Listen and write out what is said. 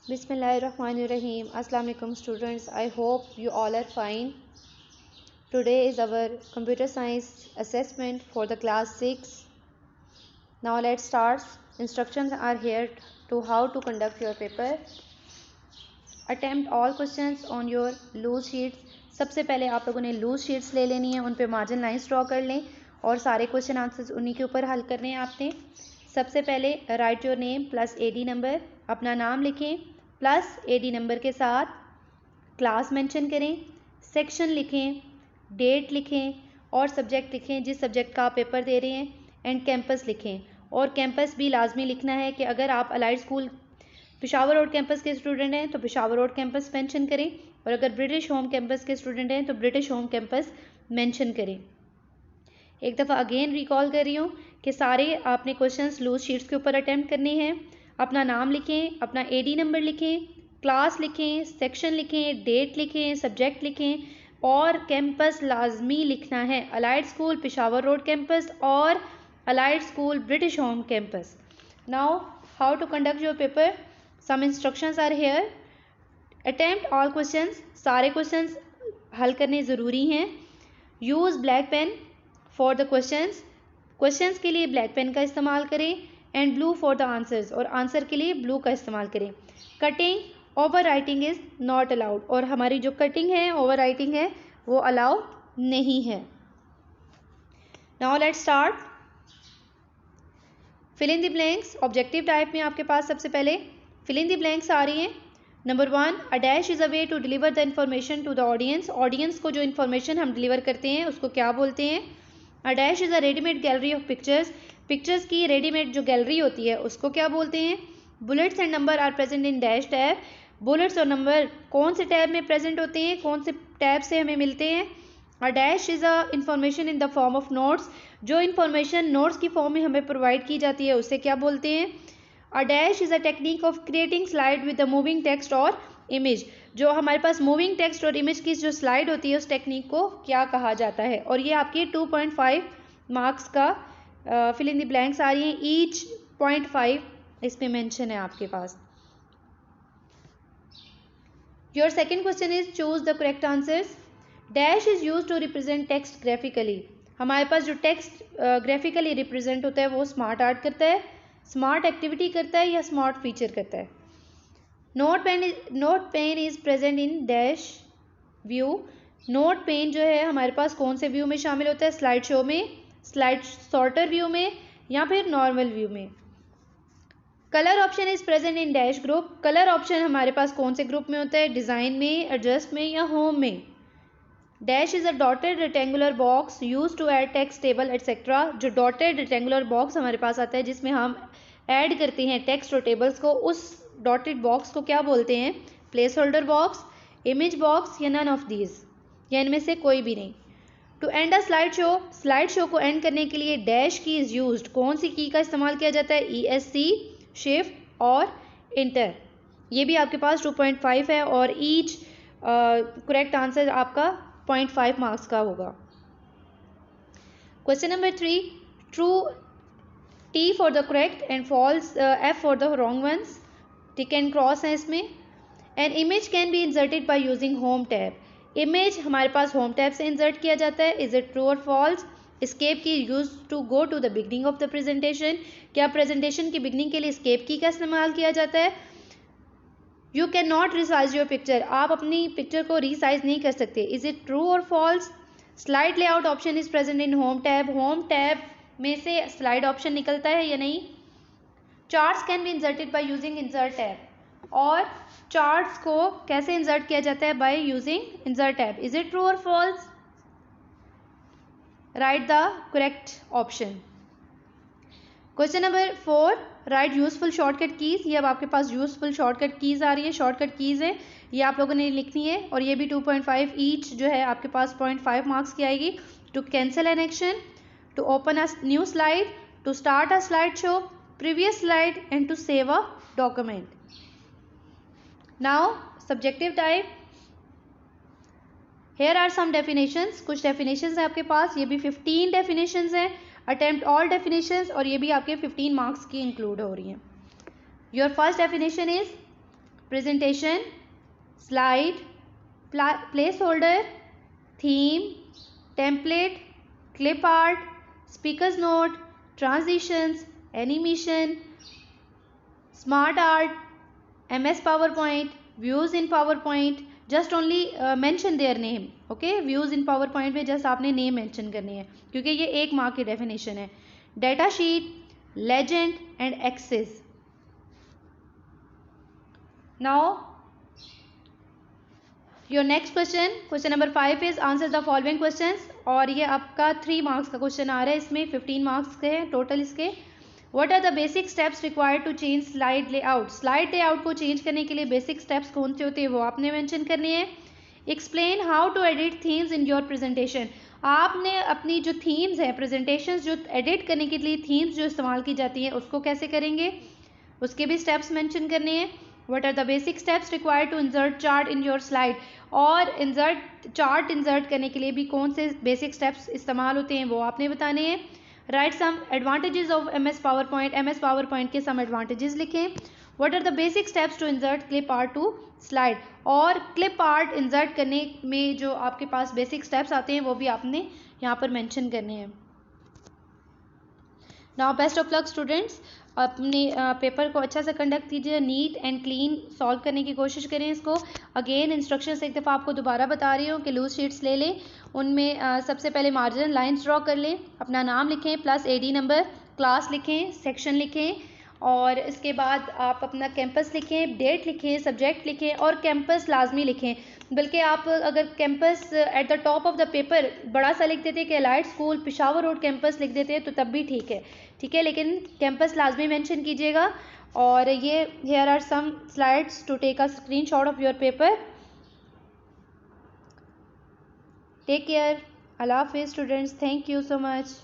Bismillahirrahmanirrahim. Assalamu alaikum students. I hope you all are fine. Today is our computer science assessment for the class 6. Now let's start. Instructions are here to how to conduct your paper. Attempt all questions on your loose sheets. सबसे पहले आप लोगों ने loose sheets ले लेनी है, उन पे मार्जिन लाइंस ड्रॉ कर लें और सारे क्वेश्चन आंसर्स उन्हीं के ऊपर हल करने हैं आपने। सबसे पहले write your name plus ID number, अपना नाम लिखें प्लस एडी नंबर के साथ क्लास मेंशन करें, सेक्शन लिखें, डेट लिखें और सब्जेक्ट लिखें जिस सब्जेक्ट का आप पेपर दे रहे हैं, एंड कैंपस लिखें। और कैंपस भी लाजमी लिखना है कि अगर आप allied school Peshawar road campus के स्टूडेंट हैं तो पेशावर रोड कैंपस मेंशन करें, और अगर ब्रिटिश होम कैंपस के स्टूडेंट हैं तो ब्रिटिश होम कैंपस मेंशन करें। एक दफ़ा अगेन रिकॉल कर रही हूँ कि सारे आपने क्वेश्चंस लूज शीट्स के ऊपर अटैम्प्ट करने हैं। अपना नाम लिखें, अपना एडी नंबर लिखें, क्लास लिखें, सेक्शन लिखें, डेट लिखें, सब्जेक्ट लिखें और कैंपस लाजमी लिखना है, allied school Peshawar road campus और allied school British home campus. Now how to conduct your paper, some instructions are here. Attempt all questions, सारे क्वेश्चंस हल करने ज़रूरी हैं। Use black pen for the questions, questions के लिए ब्लैक पेन का इस्तेमाल करें, and blue for the answers, और आंसर के लिए ब्लू का इस्तेमाल करें। Cutting over writing is not allowed, और हमारी जो कटिंग है ओवर राइटिंग है वो अलाउ नहीं है। Now let's start. Fill in the blanks, objective type में आपके पास सबसे पहले फिल इन द ब्लैंक्स आ रही हैं। Number 1, a dash is a way to deliver the information to the audience, audience को जो इन्फॉर्मेशन हम डिलीवर करते हैं उसको क्या बोलते हैं। A dash is a readymade gallery of pictures, pictures की रेडीमेड जो गैलरी होती है उसको क्या बोलते हैं। Bullets and number are present in dash tab, bullets और नंबर कौन से टैब में प्रेजेंट होते हैं, कौन से टैब से हमें मिलते हैं। A dash is a information in the form of notes, जो इन्फॉर्मेशन नोट्स की फॉर्म में हमें प्रोवाइड की जाती है उसे क्या बोलते हैं। A dash is a technique of creating slide with the moving text और इमेज, जो हमारे पास मूविंग टेक्स्ट और इमेज की जो स्लाइड होती है उस टेक्निक को क्या कहा जाता है। और ये आपके 2.5 मार्क्स का फिल इन द ब्लैंक्स आ रही हैं, ईच 0.5 इसमें मेंशन है आपके पास। Your second question is choose the correct answers. Dash is use to represent text graphically, हमारे पास जो टेक्स्ट ग्राफिकली रिप्रेजेंट होता है वो स्मार्ट आर्ट करता है, स्मार्ट एक्टिविटी करता है या स्मार्ट फीचर करता है। Note pen is present in dash view, note pen जो है हमारे पास कौन से व्यू में शामिल होता है, स्लाइड शो में, स्लाइड सॉर्टर व्यू में या फिर नॉर्मल व्यू में। Colour option is present in dash group, colour option हमारे पास कौन से ग्रुप में होता है, डिज़ाइन में, एडजस्ट में या होम में। Dash is a dotted rectangular box use to add text table etcetera, जो डॉटेड रेक्टेंगुलर बॉक्स हमारे पास आता है जिसमें हम ऐड करते हैं टेक्स्ट और टेबल्स को, उस डॉटेड बॉक्स को क्या बोलते हैं, placeholder box, image box या नन ऑफ दीज, या इनमें से कोई भी नहीं। To end a slide show, slide show को एंड करने के लिए डैश की इज यूज्ड, कौन सी की का इस्तेमाल किया जाता है, ESC, शिफ्ट और इंटर। ये भी आपके पास 2.5 है और ईच करेक्ट आंसर आपका 0.5 मार्क्स का होगा। Question number 3, true T for the correct and false F for the wrong ones, tick and cross है इसमें। An image can be inserted by using home tab, image हमारे पास home tab से insert किया जाता है, इज इट ट्रू और false. Escape key use to go to the beginning of the presentation, क्या प्रेजेंटेशन की बिगनिंग के लिए एस्केप की का इस्तेमाल किया जाता है। You can not resize your picture, आप अपनी पिक्चर को रिसाइज नहीं कर सकते, इज इट ट्रू और false. Slide layout option is present in home tab, home tab में से स्लाइड ऑप्शन निकलता है या नहीं। Charts can be inserted by using insert tab, और चार्ट्स को कैसे इंसर्ट किया जाता है, by using insert tab, is it true और false. Write the correct option. Question number 4, right useful shortcut keys, ये अब आपके पास यूजफुल शॉर्टकट कीज आ रही है, शॉर्टकट कीज है ये आप लोगों ने लिखनी है, और ये भी 2.5 ईच जो है आपके पास 0.5 मार्क्स की आएगी। To cancel an action, to open a new slide, to start a slide show, previous slide and to save a document. Now subjective type, here are some definitions, कुछ डेफिनेशंस हैं आपके पास, ये भी 15 डेफिनेशंस हैं। Attempt all definitions, और ये भी आपके 15 मार्क्स की इंक्लूड हो रही हैं। Your first definition is presentation, slide, placeholder, theme, template, clip art, speaker's note, transitions, animation, smart art, MS PowerPoint, views in PowerPoint. Just only mention their name. Okay, views in PowerPoint में just आपने name mention करनी है क्योंकि ये एक mark की definition है. Data sheet, legend and axes. Now your next question number 5 is answer the following questions. और ये आपका 3 मार्क्स का क्वेश्चन आ रहा है. इसमें 15 मार्क्स के हैं टोटल इसके. What are the basic steps required to change slide layout? Slide layout को चेंज करने के लिए बेसिक स्टेप्स कौन से होते हैं वो आपने मेंशन करनी है. Explain how to edit themes in your presentation. आपने अपनी जो थीम्स है, प्रेजेंटेशन जो एडिट करने के लिए थीम्स जो इस्तेमाल की जाती हैं उसको कैसे करेंगे, उसके भी स्टेप्स मेंशन करने हैं. What are the basic steps required to insert chart in your slide? और चार्ट इंसर्ट करने के लिए भी कौन से बेसिक स्टेप्स इस्तेमाल होते हैं वो आपने बताने हैं. Write some advantages of MS PowerPoint. MS PowerPoint के सम एडवांटेजेस लिखें. What are the basic steps to insert clip art to slide. और क्लिप आर्ट इंसर्ट करने में जो आपके पास बेसिक स्टेप्स आते हैं वो भी आपने यहाँ पर मेंशन करने हैं. Now best of luck students. अपने पेपर को अच्छा से कंडक्ट कीजिए, नीट एंड क्लीन सॉल्व करने की कोशिश करें इसको. अगेन इंस्ट्रक्शंस एक दफ़ा आपको दोबारा बता रही हूँ कि लूज शीट्स ले लें. उनमें सबसे पहले मार्जिनल लाइंस ड्रॉ कर लें, अपना नाम लिखें प्लस AD नंबर, क्लास लिखें, सेक्शन लिखें और इसके बाद आप अपना कैंपस लिखें, डेट लिखें, सब्जेक्ट लिखें और कैंपस लाजमी लिखें. बल्कि आप अगर campus at the top of the paper बड़ा सा लिख देते कि elite school Peshawar road campus लिख देते तो तब भी ठीक है, लेकिन कैंपस लाजमी मेंशन कीजिएगा. और ये here are some slides to take a screenshot of your paper. Take care. अल्लाह हाफिज़ students. Thank you so much.